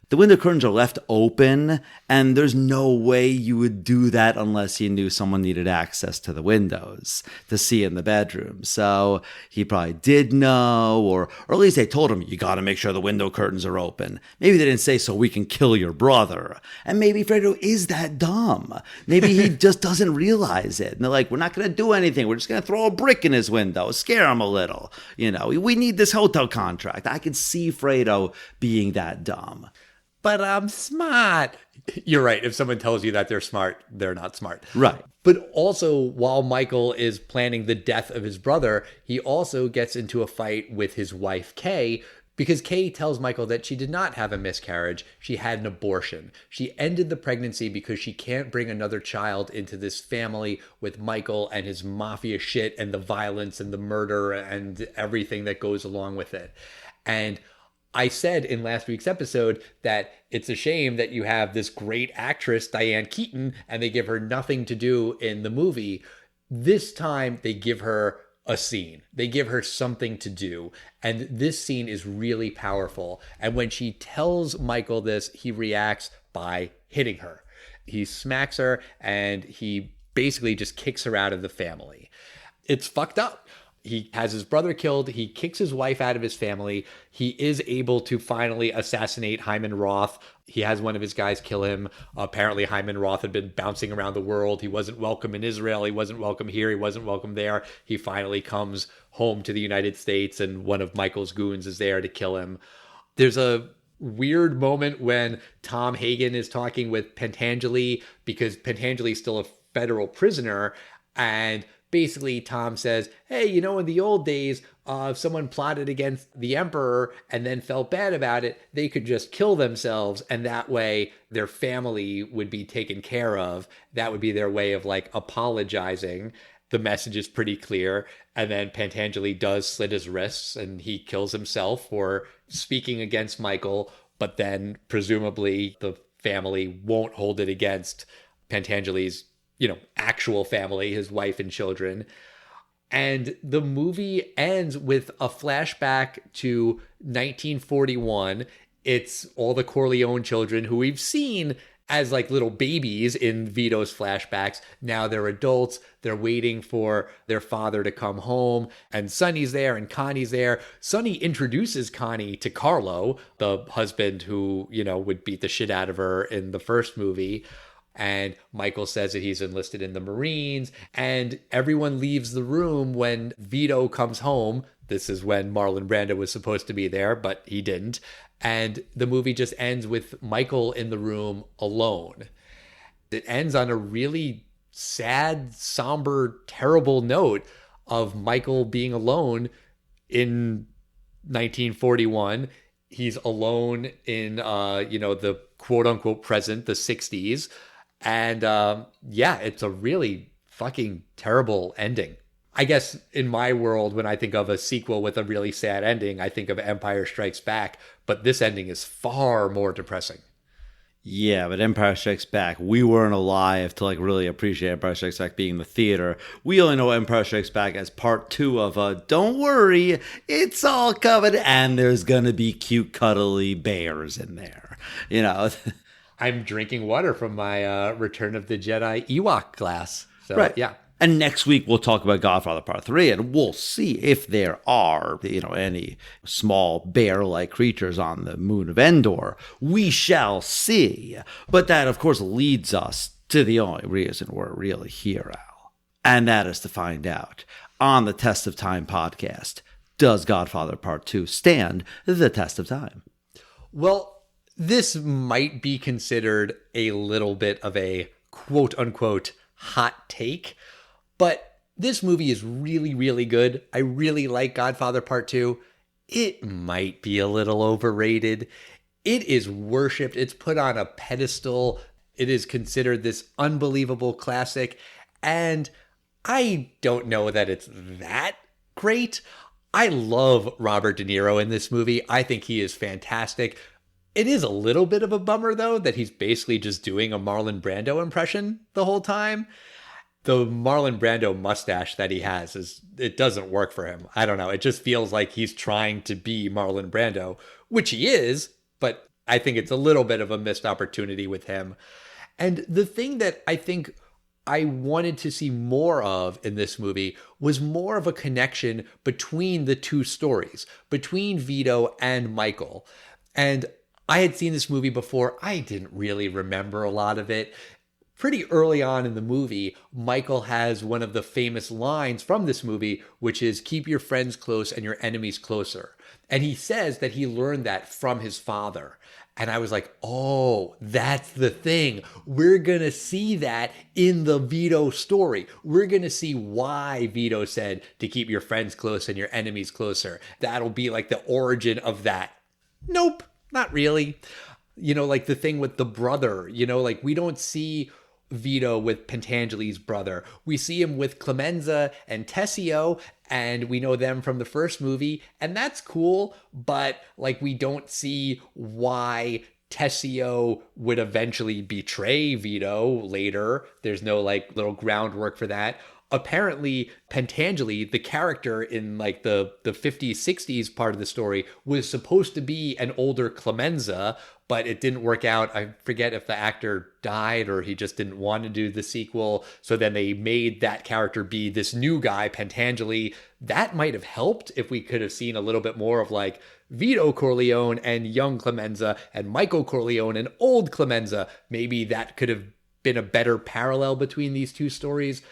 the window curtains are left open, and there's no way you would do that unless you knew someone needed access to the windows to see in the bedroom. So he probably did know, or at least they told him, you got to make sure the window curtains are open. Maybe they didn't say, so we can kill your brother. And maybe Fredo is that dumb. Maybe he just doesn't realize it. And they're like, we're not going to do anything. We're just going to throw a brick in his window, scare him a little. You know, we need this hotel contract. I could see Fredo being that dumb. But I'm smart. You're right. If someone tells you that they're smart, they're not smart. Right. But also, while Michael is planning the death of his brother, he also gets into a fight with his wife, Kay, because Kay tells Michael that she did not have a miscarriage. She had an abortion. She ended the pregnancy because she can't bring another child into this family with Michael and his mafia shit and the violence and the murder and everything that goes along with it. And I said in last week's episode that it's a shame that you have this great actress, Diane Keaton, and they give her nothing to do in the movie. This time, they give her a scene. They give her something to do. And this scene is really powerful. And when she tells Michael this, he reacts by hitting her. He smacks her, and he basically just kicks her out of the family. It's fucked up. He has his brother killed. He kicks his wife out of his family. He is able to finally assassinate Hyman Roth. He has one of his guys kill him. Apparently, Hyman Roth had been bouncing around the world. He wasn't welcome in Israel. He wasn't welcome here. He wasn't welcome there. He finally comes home to the United States, and one of Michael's goons is there to kill him. There's a weird moment when Tom Hagen is talking with Pentangeli because Pentangeli is still a federal prisoner, and basically Tom says, hey, in the old days, if someone plotted against the emperor and then felt bad about it, they could just kill themselves. And that way their family would be taken care of. That would be their way of like apologizing. The message is pretty clear. And then Pantangeli does slit his wrists and he kills himself for speaking against Michael. But then presumably the family won't hold it against Pantangeli's, actual family, his wife and children. And the movie ends with a flashback to 1941. It's all the Corleone children who we've seen as like little babies in Vito's flashbacks. Now they're adults. They're waiting for their father to come home. And Sonny's there and Connie's there. Sonny introduces Connie to Carlo, the husband who, would beat the shit out of her in the first movie. And Michael says that he's enlisted in the Marines. And everyone leaves the room when Vito comes home. This is when Marlon Brando was supposed to be there, but he didn't. And the movie just ends with Michael in the room alone. It ends on a really sad, somber, terrible note of Michael being alone in 1941. He's alone in, the quote unquote present, the 60s. And it's a really fucking terrible ending. I guess in my world, when I think of a sequel with a really sad ending, I think of Empire Strikes Back. But this ending is far more depressing. Yeah, but Empire Strikes Back, we weren't alive to like really appreciate Empire Strikes Back being in the theater. We only know Empire Strikes Back as part 2 of don't worry, it's all covered, and there's gonna be cute cuddly bears in there. I'm drinking water from my Return of the Jedi Ewok glass. So, right. Yeah. And next week we'll talk about Godfather Part 3, and we'll see if there are, any small bear-like creatures on the moon of Endor. We shall see. But that, of course, leads us to the only reason we're really here, Al. And that is to find out, on the Test of Time podcast, does Godfather Part 2 stand the test of time? Well, this might be considered a little bit of a quote-unquote hot take. But this movie is really, really good. I really like Godfather Part 2. It might be a little overrated. It is worshipped. It's put on a pedestal. It is considered this unbelievable classic. And I don't know that it's that great. I love Robert De Niro in this movie. I think he is fantastic. It is a little bit of a bummer, though, that he's basically just doing a Marlon Brando impression the whole time. The Marlon Brando mustache that he has it doesn't work for him. I don't know. It just feels like he's trying to be Marlon Brando, which he is, but I think it's a little bit of a missed opportunity with him. And the thing that I think I wanted to see more of in this movie was more of a connection between the two stories, between Vito and Michael. And I had seen this movie before. I didn't really remember a lot of it. Pretty early on in the movie, Michael has one of the famous lines from this movie, which is, keep your friends close and your enemies closer. And he says that he learned that from his father. And I was like, oh, that's the thing. We're going to see that in the Vito story. We're going to see why Vito said to keep your friends close and your enemies closer. That'll be like the origin of that. Nope, not really. Like the thing with the brother, like we don't see Vito with Pantangeli's brother. We see him with Clemenza and Tessio, and we know them from the first movie, and that's cool, but like we don't see why Tessio would eventually betray Vito later. There's no like little groundwork for that. Apparently, Pantangeli, the character in like the 50s, 60s part of the story, was supposed to be an older Clemenza, but it didn't work out. I forget if the actor died or he just didn't want to do the sequel. So then they made that character be this new guy, Pantangeli. That might have helped if we could have seen a little bit more of like Vito Corleone and young Clemenza and Michael Corleone and old Clemenza. Maybe that could have been a better parallel between these two stories.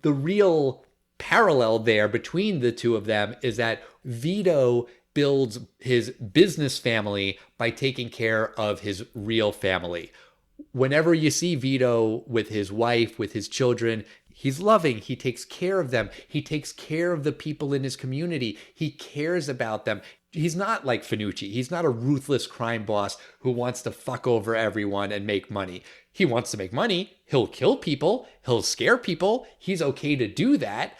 The real parallel there between the two of them is that Vito builds his business family by taking care of his real family. Whenever you see Vito with his wife, with his children, He's loving. He takes care of them. He takes care of the people in his community. He cares about them. He's not like Finucci. He's not a ruthless crime boss who wants to fuck over everyone and make money. He wants to make money. He'll kill people. He'll scare people. He's okay to do that.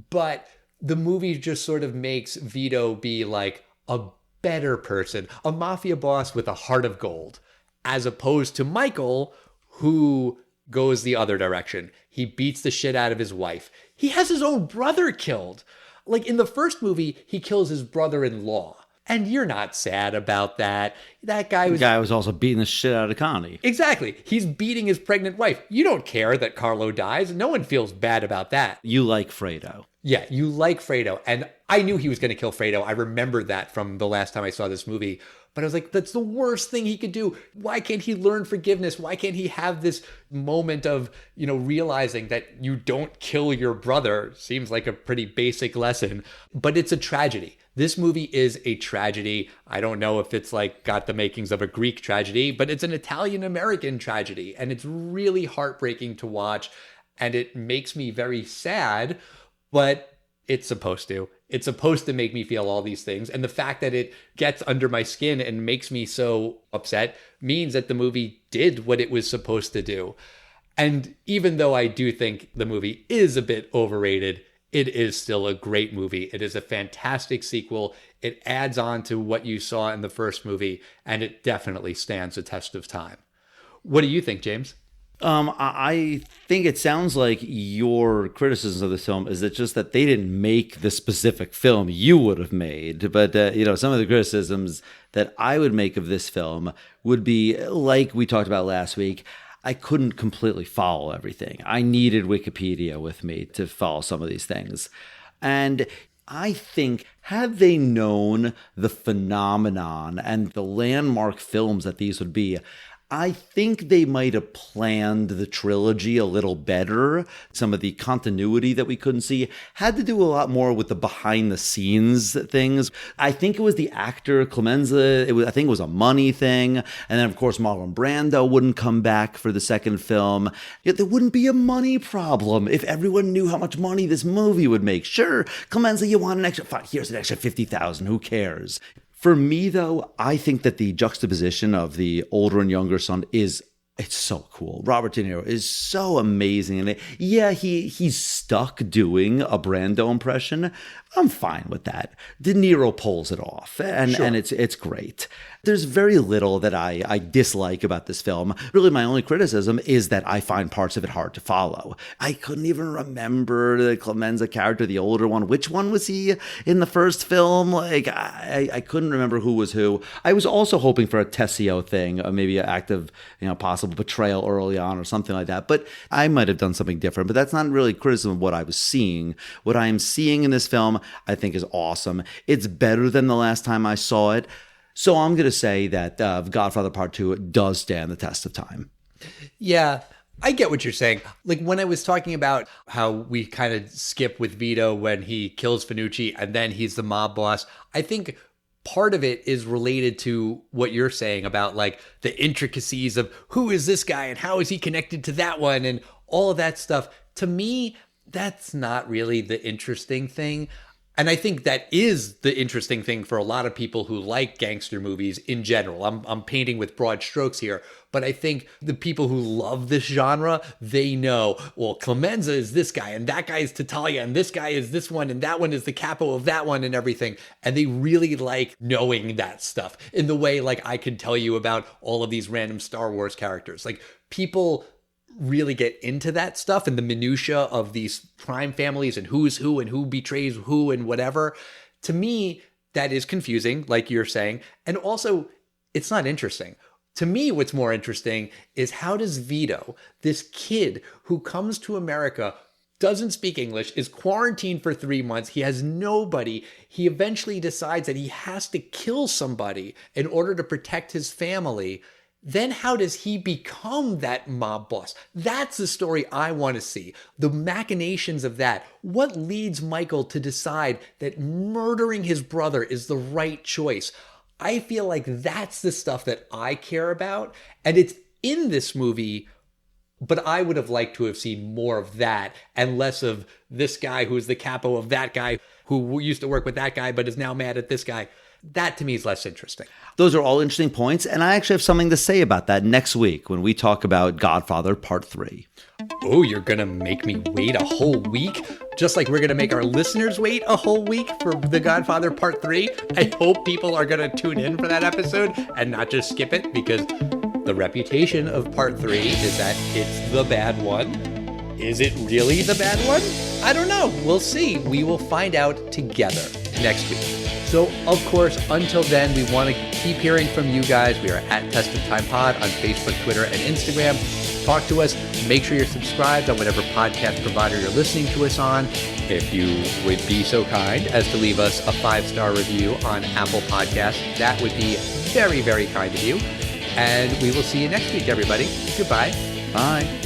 But the movie just sort of makes Vito be like a better person, a mafia boss with a heart of gold, as opposed to Michael, who goes the other direction. He beats the shit out of his wife. He has his own brother killed. Like in the first movie, he kills his brother-in-law. And you're not sad about that. That guy was also beating the shit out of Connie. Exactly. He's beating his pregnant wife. You don't care that Carlo dies. No one feels bad about that. You like Fredo. Yeah, you like Fredo. And I knew he was going to kill Fredo. I remembered that from the last time I saw this movie. But I was like, that's the worst thing he could do. Why can't he learn forgiveness? Why can't he have this moment of, realizing that you don't kill your brother? Seems like a pretty basic lesson, but it's a tragedy. This movie is a tragedy. I don't know if it's like got the makings of a Greek tragedy, but it's an Italian-American tragedy. And it's really heartbreaking to watch. And it makes me very sad, but it's supposed to. It's supposed to make me feel all these things. And the fact that it gets under my skin and makes me so upset means that the movie did what it was supposed to do. And even though I do think the movie is a bit overrated, it is still a great movie. It is a fantastic sequel. It adds on to what you saw in the first movie, and it definitely stands the test of time. What do you think, James? I think it sounds like your criticism of this film is that just that they didn't make the specific film you would have made. But, some of the criticisms that I would make of this film would be, like we talked about last week, I couldn't completely follow everything. I needed Wikipedia with me to follow some of these things. And I think had they known the phenomenon and the landmark films that these would be, I think they might have planned the trilogy a little better. Some of the continuity that we couldn't see had to do a lot more with the behind the scenes things. I think it was the actor Clemenza. I think it was a money thing. And then, of course, Marlon Brando wouldn't come back for the second film. Yet there wouldn't be a money problem if everyone knew how much money this movie would make. Sure, Clemenza, you want an extra, fine, here's an extra 50,000. Who cares? For me, though, I think that the juxtaposition of the older and younger son it's so cool. Robert De Niro is so amazing in it. Yeah, he's stuck doing a Brando impression. I'm fine with that. De Niro pulls it off, and it's great. There's very little that I dislike about this film. Really, my only criticism is that I find parts of it hard to follow. I couldn't even remember the Clemenza character, the older one. Which one was he in the first film? Like, I couldn't remember who was who. I was also hoping for a Tessio thing, maybe an act of possible betrayal early on or something like that. But I might have done something different. But that's not really criticism of what I was seeing. What I am seeing in this film, I think, is awesome. It's better than the last time I saw it. So I'm going to say that Godfather Part II does stand the test of time. Yeah, I get what you're saying. Like when I was talking about how we kind of skip with Vito when he kills Finucci and then he's the mob boss, I think part of it is related to what you're saying about like the intricacies of who is this guy and how is he connected to that one and all of that stuff. To me, that's not really the interesting thing. And I think that is the interesting thing for a lot of people who like gangster movies in general. I'm painting with broad strokes here, but I think the people who love this genre, they know, well, Clemenza is this guy, and that guy is Tattaglia, and this guy is this one, and that one is the capo of that one, and everything. And they really like knowing that stuff in the way like I can tell you about all of these random Star Wars characters. Like people really get into that stuff and the minutia of these crime families and who's who and who betrays who and whatever. To me, that is confusing, like you're saying. And also, it's not interesting. To me, what's more interesting is how does Vito, this kid who comes to America, doesn't speak English, is quarantined for 3 months, he has nobody, he eventually decides that he has to kill somebody in order to protect his family. Then how does he become that mob boss? That's the story I want to see. The machinations of that. What leads Michael to decide that murdering his brother is the right choice? I feel like that's the stuff that I care about. And it's in this movie But I would have liked to have seen more of that and less of this guy who's the capo of that guy who used to work with that guy but is now mad at this guy. That to me is less interesting. Those are all interesting points, and I actually have something to say about that next week when we talk about Godfather Part III. Oh, you're going to make me wait a whole week? Just like we're going to make our listeners wait a whole week for The Godfather Part 3? I hope people are going to tune in for that episode and not just skip it, because the reputation of Part 3 is that it's the bad one. Is it really the bad one? I don't know. We'll see. We will find out together next week. So, of course, until then, we want to keep hearing from you guys. We are at Test of Time Pod on Facebook, Twitter, and Instagram. Talk to us. Make sure you're subscribed on whatever podcast provider you're listening to us on. If you would be so kind as to leave us a 5-star review on Apple Podcasts, that would be very, very kind of you. And we will see you next week, everybody. Goodbye. Bye.